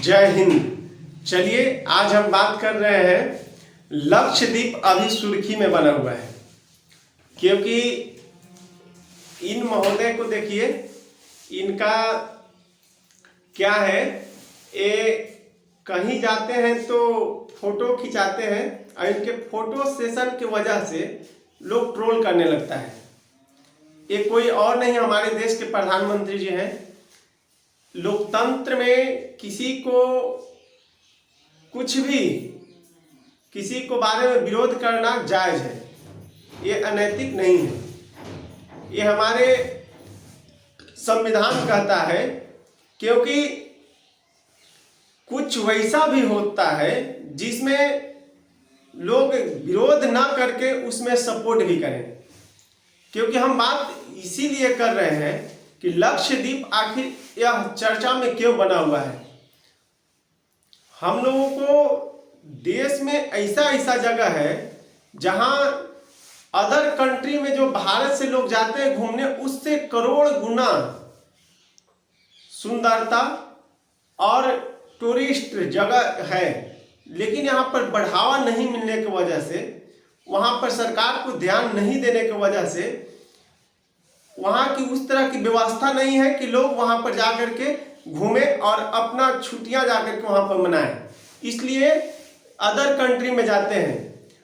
जय हिंद। चलिए आज हम बात कर रहे हैं, लक्षद्वीप अभी सुर्खी में बना हुआ है क्योंकि इन महोदय को देखिए, इनका क्या है, ये कहीं जाते हैं तो फोटो खिंचाते हैं और इनके फोटो सेशन की वजह से लोग ट्रोल करने लगता है। ये कोई और नहीं, हमारे देश के प्रधानमंत्री जी हैं। लोकतंत्र में किसी को कुछ भी, किसी को बारे में विरोध करना जायज है, ये अनैतिक नहीं है। ये हमारे संविधान कहता है, क्योंकि कुछ वैसा भी होता है जिसमें लोग विरोध ना करके उसमें सपोर्ट भी करें। क्योंकि हम बात इसीलिए कर रहे हैं कि लक्षद्वीप आखिर यह चर्चा में क्यों बना हुआ है। हम लोगों को देश में ऐसा ऐसा जगह है जहां अदर कंट्री में जो भारत से लोग जाते हैं घूमने, उससे करोड़ गुना सुंदरता और टूरिस्ट जगह है, लेकिन यहाँ पर बढ़ावा नहीं मिलने की वजह से, वहाँ पर सरकार को ध्यान नहीं देने की वजह से, वहाँ की उस तरह की व्यवस्था नहीं है कि लोग वहाँ पर जाकर के घूमें और अपना छुट्टियाँ जाकर के वहाँ पर मनाएं। इसलिए अदर कंट्री में जाते हैं।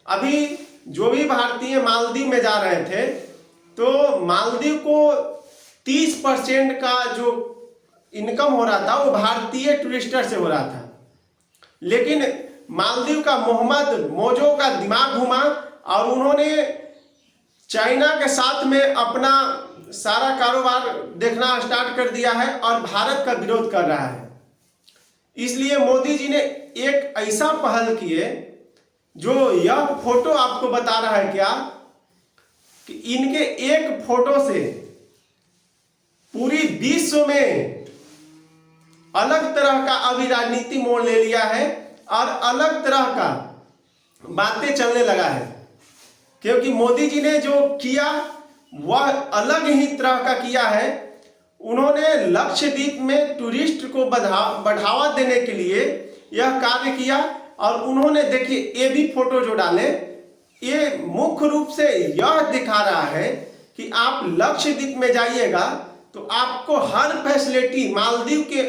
अभी जो भी भारतीय मालदीव में जा रहे थे तो मालदीव को 30% का जो इनकम हो रहा था वो भारतीय टूरिस्टर से हो रहा था, लेकिन मालदीव का मोहम्मद मोजो का दिमाग घुमा और उन्होंने चाइना के साथ में अपना सारा कारोबार देखना स्टार्ट कर दिया है और भारत का विरोध कर रहा है। इसलिए मोदी जी ने एक ऐसा पहल किए जो यह फोटो आपको बता रहा है क्या, कि इनके एक फोटो से पूरी विश्व में अलग तरह का अभी राजनीति मोड़ ले लिया है और अलग तरह का बातें चलने लगा है। क्योंकि मोदी जी ने जो किया वह अलग ही तरह का किया है। उन्होंने लक्षद्वीप में टूरिस्ट को बढ़ावा देने के लिए यह कार्य किया और उन्होंने देखिए ये भी फोटो जो डाले, ये मुख्य रूप से यह दिखा रहा है कि आप लक्षद्वीप में जाइएगा तो आपको हर फैसिलिटी मालदीव के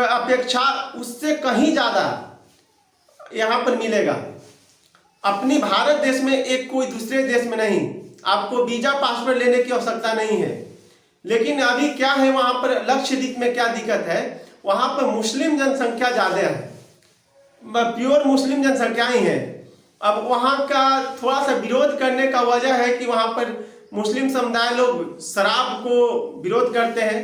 अपेक्षा उससे कहीं ज्यादा यहाँ पर मिलेगा। अपनी भारत देश में एक कोई दूसरे देश में नहीं, आपको वीजा पासपोर्ट लेने की आवश्यकता नहीं है। लेकिन अभी क्या है, वहां पर लक्षद्वीप में क्या दिक्कत है, वहां पर मुस्लिम जनसंख्या ज्यादा है, प्योर मुस्लिम जनसंख्या ही है। अब वहां का थोड़ा सा विरोध करने का वजह है कि वहां पर मुस्लिम समुदाय लोग शराब को विरोध करते हैं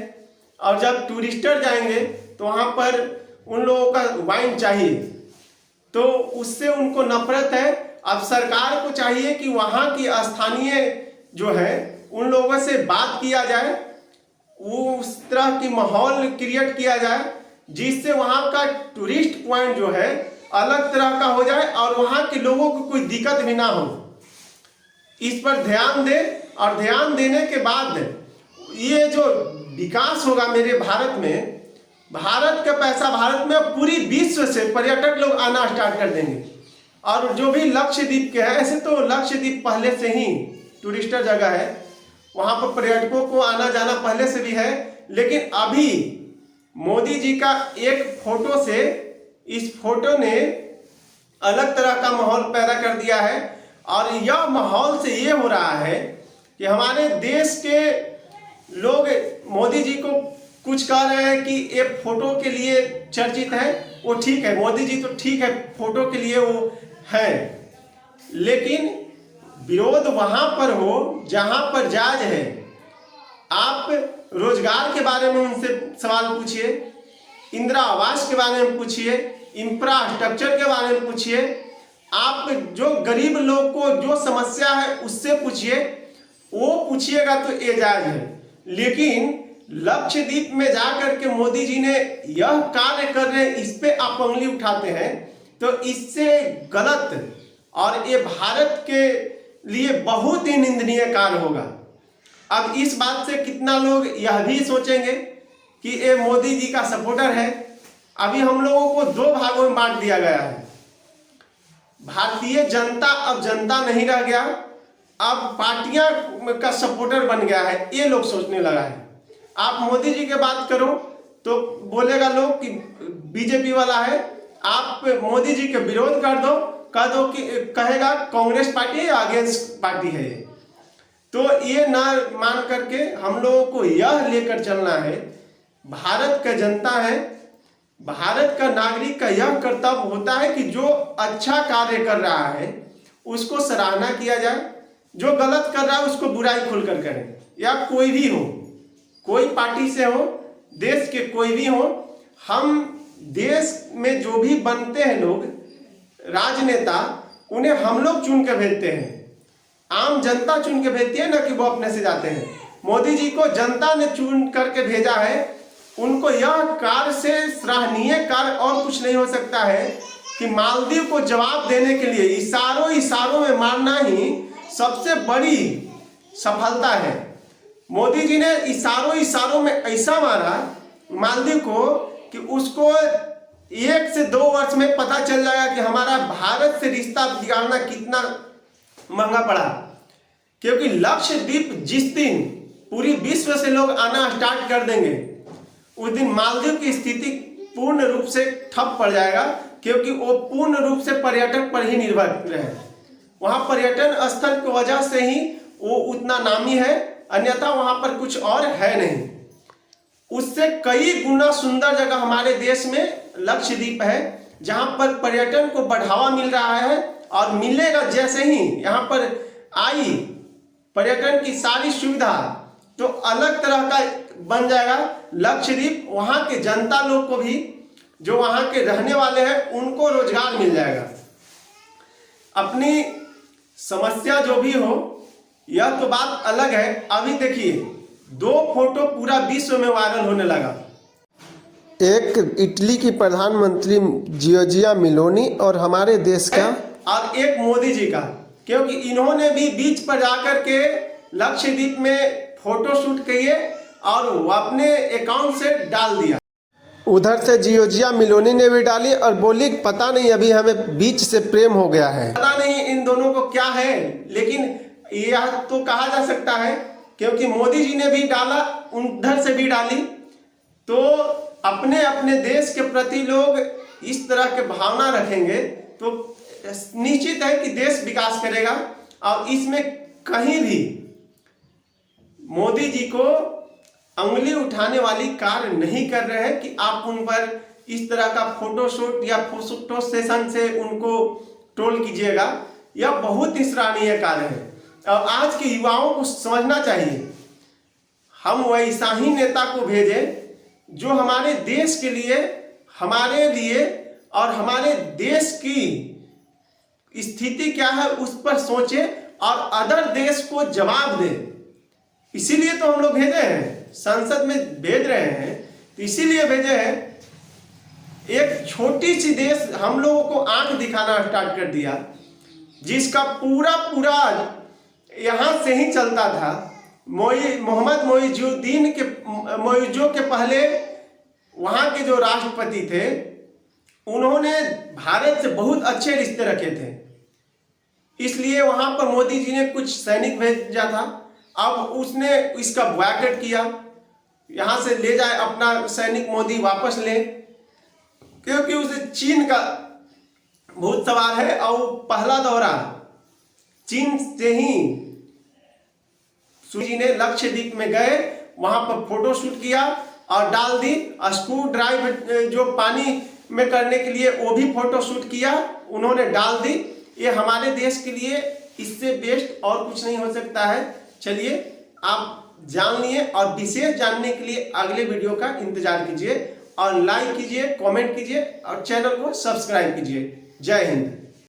और जब टूरिस्टर जाएंगे तो वहां पर उन लोगों का वाइन चाहिए, तो उससे उनको नफरत है। अब सरकार को चाहिए कि वहाँ की स्थानीय जो है उन लोगों से बात किया जाए, वो उस तरह की माहौल क्रिएट किया जाए जिससे वहाँ का टूरिस्ट पॉइंट जो है अलग तरह का हो जाए और वहाँ के लोगों को कोई दिक्कत भी ना हो। इस पर ध्यान दे और ध्यान देने के बाद ये जो विकास होगा मेरे भारत में, भारत का पैसा, भारत में पूरी विश्व से पर्यटक लोग आना स्टार्ट कर देंगे। और जो भी लक्षद्वीप के है, ऐसे तो लक्षद्वीप पहले से ही टूरिस्टर जगह है, वहाँ पर पर्यटकों को आना जाना पहले से भी है, लेकिन अभी मोदी जी का एक फोटो से, इस फोटो ने अलग तरह का माहौल पैदा कर दिया है। और यह माहौल से ये हो रहा है कि हमारे देश के लोग मोदी जी को कुछ कह रहे हैं कि ये फोटो के लिए चर्चित है, वो ठीक है, मोदी जी तो ठीक है, फोटो के लिए वो है, लेकिन विरोध वहां पर हो जहां पर जायज है। आप रोजगार के बारे में उनसे सवाल पूछिए, इंदिरा आवास के बारे में पूछिए, इंफ्रास्ट्रक्चर के बारे में पूछिए, आप जो गरीब लोग को जो समस्या है उससे पूछिए, वो पूछिएगा तो ये जायज है। लेकिन लक्षद्वीप में जाकर के मोदी जी ने यह कार्य कर रहे हैं, इस पे आप उंगली उठाते हैं तो इससे गलत और ये भारत के लिए बहुत ही निंदनीय कार्य होगा। अब इस बात से कितना लोग यह भी सोचेंगे कि ये मोदी जी का सपोर्टर है, अभी हम लोगों को दो भागों में बांट दिया गया है। भारतीय जनता अब जनता नहीं रह गया, अब पार्टियां का सपोर्टर बन गया है, ये लोग सोचने लगा है। आप मोदी जी की बात करो तो बोलेगा लोग कि बीजेपी वाला है, आप मोदी जी के विरोध कह दो कि कहेगा कांग्रेस पार्टी अगेंस्ट पार्टी है ये। तो ये ना मान करके हम लोगों को यह लेकर चलना है, भारत का जनता है, भारत का नागरिक का यह कर्तव्य होता है कि जो अच्छा कार्य कर रहा है उसको सराहना किया जाए, जो गलत कर रहा है उसको बुराई खुलकर करें। या कोई भी हो, कोई पार्टी से हो, देश के कोई भी हो, हम देश में जो भी बनते हैं लोग राजनेता, उन्हें हम लोग चुन के भेजते हैं, आम जनता चुन के भेजती है ना कि वो अपने से जाते हैं। मोदी जी को जनता ने चुन करके भेजा है, उनको यह कार्य से सराहनीय कार्य और कुछ नहीं हो सकता है कि मालदीव को जवाब देने के लिए इशारों में मारना ही सबसे बड़ी सफलता है। मोदी जी ने इशारों में ऐसा मारा मालदीव को कि उसको 1 से 2 वर्ष में पता चल जाएगा कि हमारा भारत से रिश्ता बिगाड़ना कितना महंगा पड़ा। क्योंकि लक्षद्वीप जिस दिन पूरी विश्व से लोग आना स्टार्ट कर देंगे, उस दिन मालदीव की स्थिति पूर्ण रूप से ठप पड़ जाएगा, क्योंकि वो पूर्ण रूप से पर्यटक पर ही निर्भर है। वहाँ पर्यटन स्थल की वजह से ही वो उतना नामी है, अन्यथा वहाँ पर कुछ और है नहीं। उससे कई गुना सुंदर जगह हमारे देश में लक्षद्वीप है, जहाँ पर पर्यटन को बढ़ावा मिल रहा है और मिलेगा। जैसे ही यहाँ पर आई पर्यटन की सारी सुविधा, तो अलग तरह का बन जाएगा लक्षद्वीप। वहाँ के जनता लोग को भी, जो वहाँ के रहने वाले हैं, उनको रोजगार मिल जाएगा। अपनी समस्या जो भी हो, यह तो बात अलग है। अभी देखिए 2 फोटो पूरा विश्व में वायरल होने लगा। एक इटली की प्रधानमंत्री जियोर्जिया मेलोनी और हमारे देश का, और एक मोदी जी का, क्योंकि इन्होंने भी बीच पर जाकर के लक्षद्वीप में फोटो शूट किए और वो अपने अकाउंट से डाल दिया। उधर से जियोर्जिया मेलोनी ने भी डाली और बोली पता नहीं अभी हमें बीच से प्रेम हो गया है। पता नहीं इन दोनों को क्या है, लेकिन यह तो कहा जा सकता है क्योंकि मोदी जी ने भी डाला, उधर से भी डाली, तो अपने अपने देश के प्रति लोग इस तरह के भावना रखेंगे तो निश्चित है कि देश विकास करेगा। और इसमें कहीं भी मोदी जी को अंगुली उठाने वाली कार्य नहीं कर रहे हैं कि आप उन पर इस तरह का फोटोशूट या फोटो सेशन से उनको ट्रोल कीजिएगा। यह बहुत ही सराहनीय कार्य है और आज के युवाओं को समझना चाहिए। हम वैसा ही नेता को भेजें जो हमारे देश के लिए, हमारे लिए और हमारे देश की स्थिति क्या है उस पर सोचे और अदर देश को जवाब दे। इसीलिए तो हम लोग भेजे हैं, संसद में भेज रहे हैं, तो इसीलिए भेजे हैं। एक छोटी सी देश हम लोगों को आंख दिखाना स्टार्ट कर दिया, जिसका पूरा यहाँ से ही चलता था। मोहम्मद मोइजो के पहले वहाँ के जो राष्ट्रपति थे, उन्होंने भारत से बहुत अच्छे रिश्ते रखे थे, इसलिए वहाँ पर मोदी जी ने कुछ सैनिक भेजा था। अब उसने इसका बॉयकॉट किया, यहाँ से ले जाए अपना सैनिक, मोदी वापस ले, क्योंकि उसे चीन का भूत सवार है और पहला दौरा चीन से ही। जी ने लक्षद्वीप में गए, वहां पर फोटो शूट किया और डाल दी। स्क्रू ड्राइव जो पानी में करने के लिए, वो भी फोटो शूट किया, उन्होंने डाल दी। ये हमारे देश के लिए इससे बेस्ट और कुछ नहीं हो सकता है। चलिए आप जान लिए, और विशेष जानने के लिए अगले वीडियो का इंतजार कीजिए और लाइक कीजिए, कमेंट कीजिए और चैनल को सब्सक्राइब कीजिए। जय हिंद।